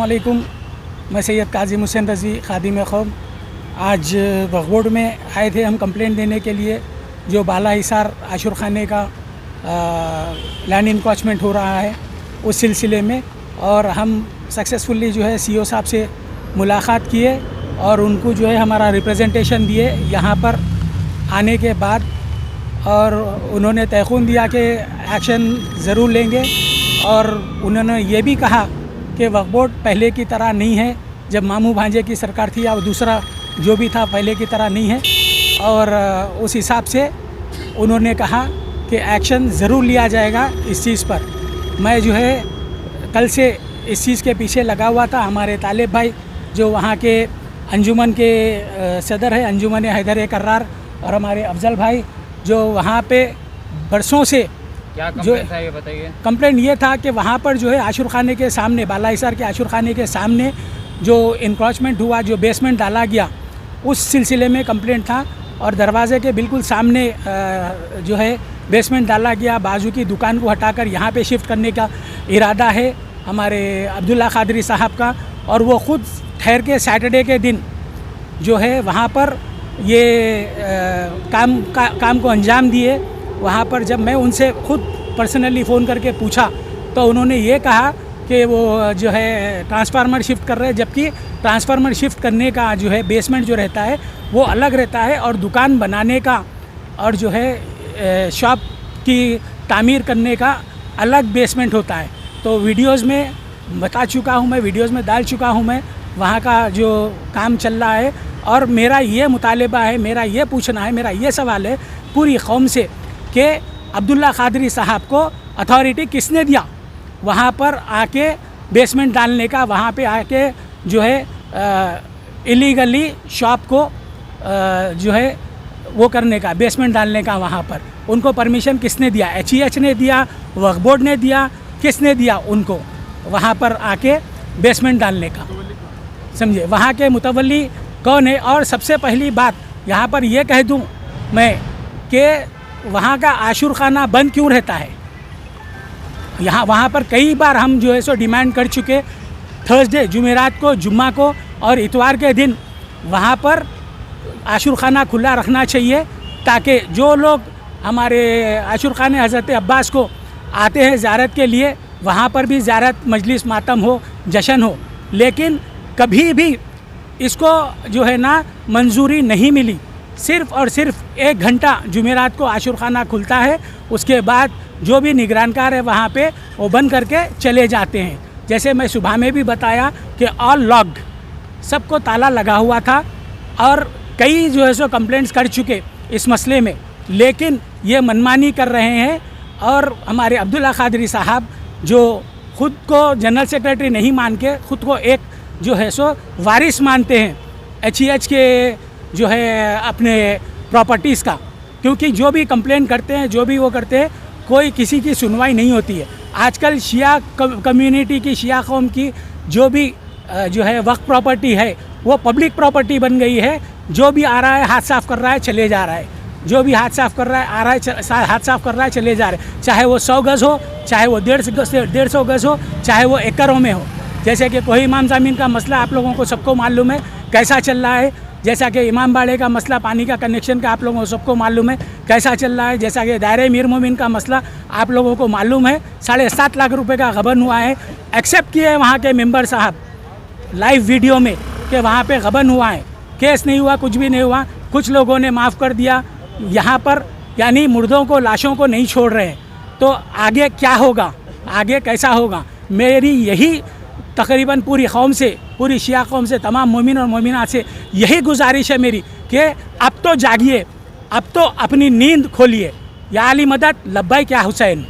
अस्सलामुअलैकुम। मैं सैयद काज़िम हुसैन रज़ी खादिम क़ौम। आज वक्फ़ बोर्ड में आए थे हम कंप्लेंट देने के लिए जो बाला हिसार आशुर खाने का लैंड इंक्रोचमेंट हो रहा है उस सिलसिले में, और हम सक्सेसफुली जो है सीओ साहब से मुलाकात किए और उनको जो है हमारा रिप्रेजेंटेशन दिए यहाँ पर आने के बाद, और उन्होंने तयक़ून दिया कि एक्शन ज़रूर लेंगे। और उन्होंने ये भी कहा कि वक्फ़ बोर्ड पहले की तरह नहीं है, जब मामू भांजे की सरकार थी या दूसरा जो भी था पहले की तरह नहीं है, और उस हिसाब से उन्होंने कहा कि एक्शन ज़रूर लिया जाएगा इस चीज़ पर। मैं जो है कल से इस चीज़ के पीछे लगा हुआ था। हमारे तालिब भाई जो वहाँ के अंजुमन के सदर है, अंजुमन हैदर करार, और हमारे अफजल भाई जो वहाँ पे बरसों से क्या कंप्लेंट था ये बताइए। कंप्लेंट ये था कि वहाँ पर जो है आशुर खाने के सामने, बाला हिसार के आशुर खाने के सामने जो इंक्रोचमेंट हुआ, जो बेसमेंट डाला गया, उस सिलसिले में कंप्लेंट था। और दरवाज़े के बिल्कुल सामने जो है बेसमेंट डाला गया। बाजू की दुकान को हटाकर यहाँ पे शिफ्ट करने का इरादा है हमारे अब्दुल्ला खादरी साहब का, और वो ख़ुद ठहर के सैटरडे के दिन जो है वहाँ पर ये काम को अंजाम दिए। वहाँ पर जब मैं उनसे ख़ुद पर्सनली फ़ोन करके पूछा तो उन्होंने ये कहा कि वो जो है ट्रांसफार्मर शिफ्ट कर रहे हैं, जबकि ट्रांसफार्मर शिफ्ट करने का जो है बेसमेंट जो रहता है वो अलग रहता है, और दुकान बनाने का और जो है शॉप की तामीर करने का अलग बेसमेंट होता है। तो वीडियोज़ में बता चुका हूँ, मैं वीडियोज़ में डाल चुका हूँ मैं वहाँ का जो काम चल रहा है। और मेरा ये मुतालिबा है, मेरा ये पूछना है, मेरा ये सवाल है पूरी कौम से कि अब्दुल्ला खादरी साहब को अथॉरिटी किसने दिया वहाँ पर आके बेसमेंट डालने का, वहाँ पे आके जो है इलीगली शॉप को जो है वो करने का, बेसमेंट डालने का। वहाँ पर उनको परमिशन किसने दिया? HEH ने दिया, वक्फ़ बोर्ड ने दिया, किसने दिया उनको वहाँ पर आके बेसमेंट डालने का? समझे, वहाँ के मुतवल्ली कौन है? और सबसे पहली बात यहाँ पर ये कह दूँ मैं कि वहाँ का आशुर खाना बंद क्यों रहता है? वहाँ पर कई बार हम जो है सो डिमांड कर चुके, थर्सडे, जुमेरात को, जुम्मा को और इतवार के दिन वहाँ पर आशुर खाना खुला रखना चाहिए, ताकि जो लोग हमारे आशुर खाने हज़रत अब्बास को आते हैं ज़ियारत के लिए, वहाँ पर भी ज़ियारत, मजलिस, मातम हो, जश्न हो। लेकिन कभी भी इसको जो है ना मंजूरी नहीं मिली। सिर्फ़ और सिर्फ 1 घंटा जुमेरात को आशुर खाना खुलता है, उसके बाद जो भी निगरानकार है वहाँ पे वो बंद करके चले जाते हैं। जैसे मैं सुबह में भी बताया कि ऑल लॉक्ड, सबको ताला लगा हुआ था, और कई जो है सो कंप्लेंट्स कर चुके इस मसले में, लेकिन ये मनमानी कर रहे हैं। और हमारे अब्दुल्ला खादरी साहब जो ख़ुद को जनरल सेक्रेटरी नहीं मान के ख़ुद को एक जो है सो वारिस मानते हैं HEH के जो है अपने प्रॉपर्टीज़ का, क्योंकि जो भी कंप्लेंट करते हैं, जो भी वो करते हैं, कोई किसी की सुनवाई नहीं होती है। आजकल शिया कम्युनिटी की, शिया कौम की जो भी जो है वक्फ प्रॉपर्टी है वो पब्लिक प्रॉपर्टी बन गई है। जो भी आ रहा है हाथ साफ़ कर रहा है, चले जा रहा है। जो भी हाथ साफ़ कर रहा है, आ रहा है, हाथ साफ़ कर रहा है, चले जा रहे हैं। चाहे वो 100 गज़ हो, चाहे वो 150 गज़ हो, चाहे वो एकड़ों में हो। जैसे कि कोई इमाम ज़मीन का मसला आप लोगों को सबको मालूम है कैसा चल रहा है, जैसा कि इमाम बाड़े का मसला, पानी का कनेक्शन का आप लोगों को सबको मालूम है कैसा चल रहा है, जैसा कि दायरे मीर मोमिन का मसला आप लोगों को मालूम है। 7.5 लाख रुपए का गबन हुआ है, एक्सेप्ट किए वहाँ के मेंबर साहब लाइव वीडियो में कि वहाँ पे गबन हुआ है, केस नहीं हुआ, कुछ भी नहीं हुआ, कुछ लोगों ने माफ़ कर दिया। यहाँ पर यानी मुर्दों को, लाशों को नहीं छोड़ रहे हैं। तो आगे क्या होगा, आगे कैसा होगा? मेरी यही तकरीबन पूरी कौम से, पूरी शिया कौम से, तमाम मोमिन और मोमिनात से यही गुजारिश है मेरी कि अब तो जागिए, अब तो अपनी नींद खोलिए। या अली मदद, लब्बैक या हुसैन।